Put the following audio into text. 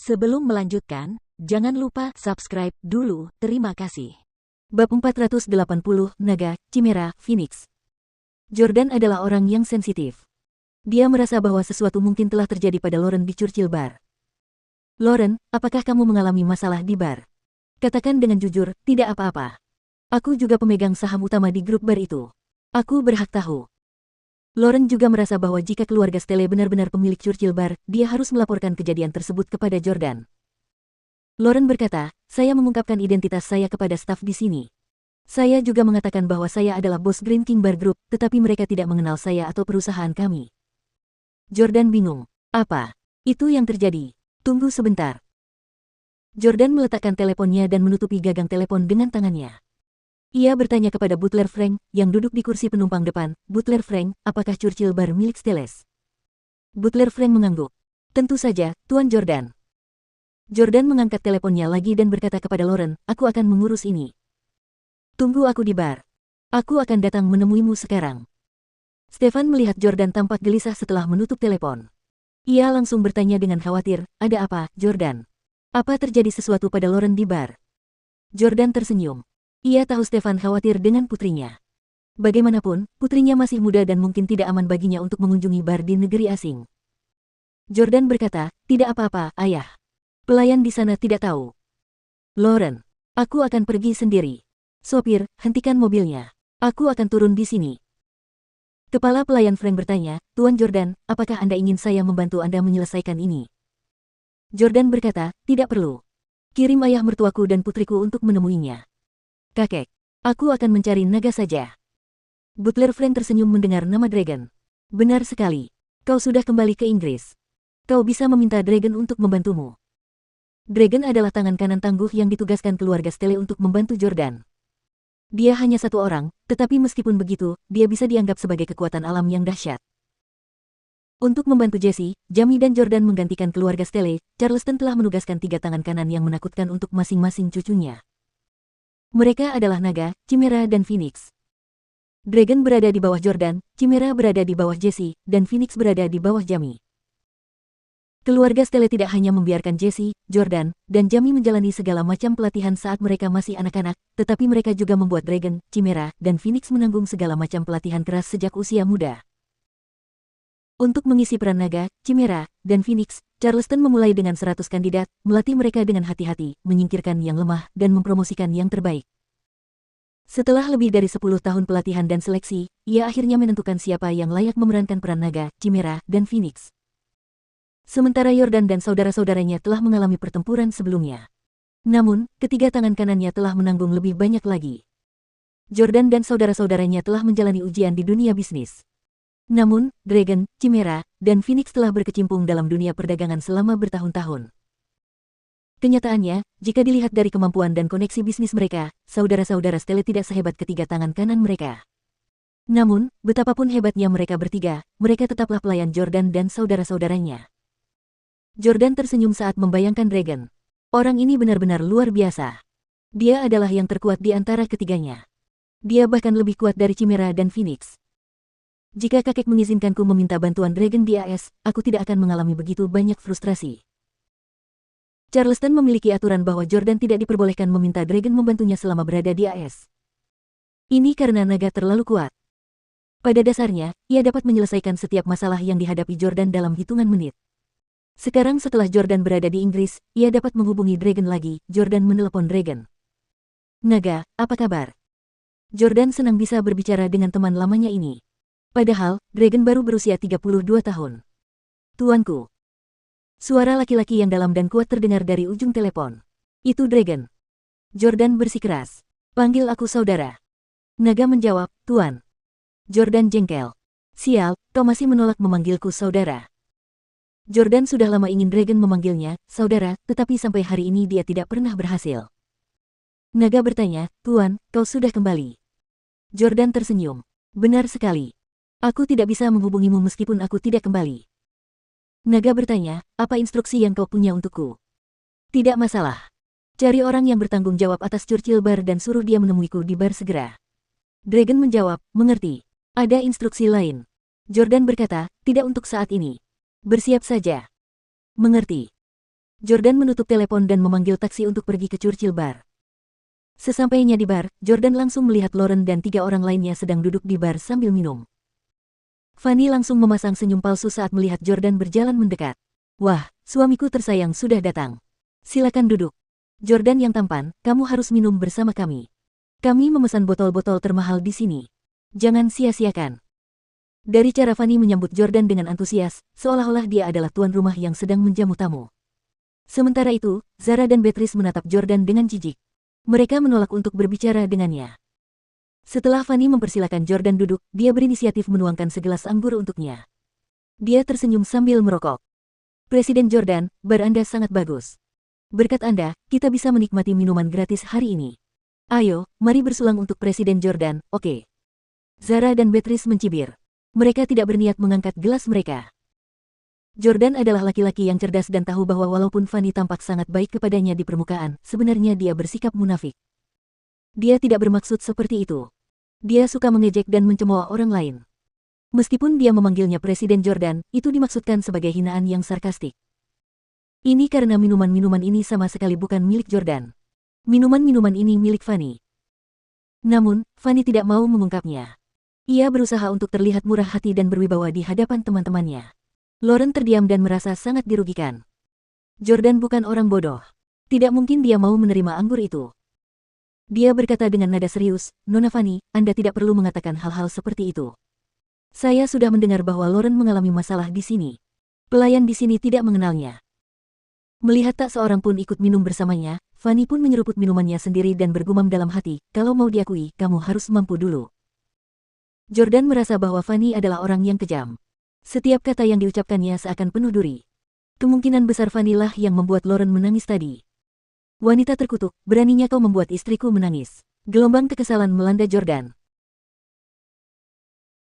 Sebelum melanjutkan, jangan lupa subscribe dulu, terima kasih. Bab 480, Naga, Chimera, Phoenix. Jordan adalah orang yang sensitif. Dia merasa bahwa sesuatu mungkin telah terjadi pada Lauren di Churchill Bar. Lauren, apakah kamu mengalami masalah di bar? Katakan dengan jujur, tidak apa-apa. Aku juga pemegang saham utama di grup bar itu. Aku berhak tahu. Lauren juga merasa bahwa jika keluarga Stelle benar-benar pemilik Churchill Bar, dia harus melaporkan kejadian tersebut kepada Jordan. Lauren berkata, saya mengungkapkan identitas saya kepada staf di sini. Saya juga mengatakan bahwa saya adalah bos Green King Bar Group, tetapi mereka tidak mengenal saya atau perusahaan kami. Jordan bingung. Apa? Itu yang terjadi. Tunggu sebentar. Jordan meletakkan teleponnya dan menutupi gagang telepon dengan tangannya. Ia bertanya kepada Butler Frank, yang duduk di kursi penumpang depan, Butler Frank, apakah Churchill Bar milik Stelles? Butler Frank mengangguk. Tentu saja, Tuan Jordan. Jordan mengangkat teleponnya lagi dan berkata kepada Lauren, aku akan mengurus ini. Tunggu aku di bar. Aku akan datang menemuimu sekarang. Stefan melihat Jordan tampak gelisah setelah menutup telepon. Ia langsung bertanya dengan khawatir, ada apa, Jordan? Apa terjadi sesuatu pada Lauren di bar? Jordan tersenyum. Ia tahu Stefan khawatir dengan putrinya. Bagaimanapun, putrinya masih muda dan mungkin tidak aman baginya untuk mengunjungi bar di negeri asing. Jordan berkata, tidak apa-apa, ayah. Pelayan di sana tidak tahu. Lauren, aku akan pergi sendiri. Sopir, hentikan mobilnya. Aku akan turun di sini. Kepala pelayan Frank bertanya, Tuan Jordan, apakah Anda ingin saya membantu Anda menyelesaikan ini? Jordan berkata, tidak perlu. Kirim ayah mertuaku dan putriku untuk menemuinya. Kakek, aku akan mencari naga saja. Butler Frank tersenyum mendengar nama Dragon. Benar sekali. Kau sudah kembali ke Inggris. Kau bisa meminta Dragon untuk membantumu. Dragon adalah tangan kanan tangguh yang ditugaskan keluarga Stelle untuk membantu Jordan. Dia hanya satu orang, tetapi meskipun begitu, dia bisa dianggap sebagai kekuatan alam yang dahsyat. Untuk membantu Jesse, Jamie dan Jordan menggantikan keluarga Stelle, Charleston telah menugaskan 3 tangan kanan yang menakutkan untuk masing-masing cucunya. Mereka adalah Naga, Chimera dan Phoenix. Dragon berada di bawah Jordan, Chimera berada di bawah Jesse, dan Phoenix berada di bawah Jamie. Keluarga Stelle tidak hanya membiarkan Jesse, Jordan, dan Jamie menjalani segala macam pelatihan saat mereka masih anak-anak, tetapi mereka juga membuat Dragon, Chimera, dan Phoenix menanggung segala macam pelatihan keras sejak usia muda. Untuk mengisi peran Naga, Chimera, dan Phoenix, Charleston memulai dengan 100 kandidat, melatih mereka dengan hati-hati, menyingkirkan yang lemah, dan mempromosikan yang terbaik. Setelah lebih dari 10 tahun pelatihan dan seleksi, ia akhirnya menentukan siapa yang layak memerankan peran Naga, Chimera, dan Phoenix. Sementara Jordan dan saudara-saudaranya telah mengalami pertempuran sebelumnya. Namun, ketiga tangan kanannya telah menanggung lebih banyak lagi. Jordan dan saudara-saudaranya telah menjalani ujian di dunia bisnis. Namun, Dragon, Chimera, dan Phoenix telah berkecimpung dalam dunia perdagangan selama bertahun-tahun. Kenyataannya, jika dilihat dari kemampuan dan koneksi bisnis mereka, saudara-saudara Stelle tidak sehebat ketiga tangan kanan mereka. Namun, betapapun hebatnya mereka bertiga, mereka tetaplah pelayan Jordan dan saudara-saudaranya. Jordan tersenyum saat membayangkan Dragon. Orang ini benar-benar luar biasa. Dia adalah yang terkuat di antara ketiganya. Dia bahkan lebih kuat dari Chimera dan Phoenix. Jika kakek mengizinkanku meminta bantuan Dragon di AS, aku tidak akan mengalami begitu banyak frustrasi. Charleston memiliki aturan bahwa Jordan tidak diperbolehkan meminta Dragon membantunya selama berada di AS. Ini karena naga terlalu kuat. Pada dasarnya, ia dapat menyelesaikan setiap masalah yang dihadapi Jordan dalam hitungan menit. Sekarang setelah Jordan berada di Inggris, ia dapat menghubungi Dragon lagi. Jordan menelepon Dragon. Naga, apa kabar? Jordan senang bisa berbicara dengan teman lamanya ini. Padahal, Dragon baru berusia 32 tahun. Tuanku. Suara laki-laki yang dalam dan kuat terdengar dari ujung telepon. Itu Dragon. Jordan bersikeras. Panggil aku saudara. Naga menjawab, Tuan. Jordan jengkel. Sial, kau masih menolak memanggilku saudara. Jordan sudah lama ingin Dragon memanggilnya, saudara, tetapi sampai hari ini dia tidak pernah berhasil. Naga bertanya, Tuan, kau sudah kembali. Jordan tersenyum. Benar sekali. Aku tidak bisa menghubungimu meskipun aku tidak kembali. Naga bertanya, apa instruksi yang kau punya untukku? Tidak masalah. Cari orang yang bertanggung jawab atas Churchill Bar dan suruh dia menemuiku di bar segera. Dragon menjawab, mengerti. Ada instruksi lain. Jordan berkata, tidak untuk saat ini. Bersiap saja. Mengerti. Jordan menutup telepon dan memanggil taksi untuk pergi ke Churchill Bar. Sesampainya di bar, Jordan langsung melihat Lauren dan 3 orang lainnya sedang duduk di bar sambil minum. Fanny langsung memasang senyum palsu saat melihat Jordan berjalan mendekat. Wah, suamiku tersayang sudah datang. Silakan duduk. Jordan yang tampan, kamu harus minum bersama kami. Kami memesan botol-botol termahal di sini. Jangan sia-siakan. Dari cara Fanny menyambut Jordan dengan antusias, seolah-olah dia adalah tuan rumah yang sedang menjamu tamu. Sementara itu, Zara dan Beatrice menatap Jordan dengan jijik. Mereka menolak untuk berbicara dengannya. Setelah Fanny mempersilakan Jordan duduk, dia berinisiatif menuangkan segelas anggur untuknya. Dia tersenyum sambil merokok. Presiden Jordan, bar Anda sangat bagus. Berkat Anda, kita bisa menikmati minuman gratis hari ini. Ayo, mari bersulang untuk Presiden Jordan, oke? Zara dan Beatrice mencibir. Mereka tidak berniat mengangkat gelas mereka. Jordan adalah laki-laki yang cerdas dan tahu bahwa walaupun Fanny tampak sangat baik kepadanya di permukaan, sebenarnya dia bersikap munafik. Dia tidak bermaksud seperti itu. Dia suka mengejek dan mencemooh orang lain. Meskipun dia memanggilnya Presiden Jordan, itu dimaksudkan sebagai hinaan yang sarkastik. Ini karena minuman-minuman ini sama sekali bukan milik Jordan. Minuman-minuman ini milik Fanny. Namun, Fanny tidak mau mengungkapnya. Ia berusaha untuk terlihat murah hati dan berwibawa di hadapan teman-temannya. Lauren terdiam dan merasa sangat dirugikan. Jordan bukan orang bodoh. Tidak mungkin dia mau menerima anggur itu. Dia berkata dengan nada serius, Nona Fanny, Anda tidak perlu mengatakan hal-hal seperti itu. Saya sudah mendengar bahwa Lauren mengalami masalah di sini. Pelayan di sini tidak mengenalnya. Melihat tak seorang pun ikut minum bersamanya, Fanny pun menyeruput minumannya sendiri dan bergumam dalam hati, kalau mau diakui, kamu harus mampu dulu. Jordan merasa bahwa Fanny adalah orang yang kejam. Setiap kata yang diucapkannya seakan penuh duri. Kemungkinan besar Fanny lah yang membuat Lauren menangis tadi. Wanita terkutuk, beraninya kau membuat istriku menangis. Gelombang kekesalan melanda Jordan.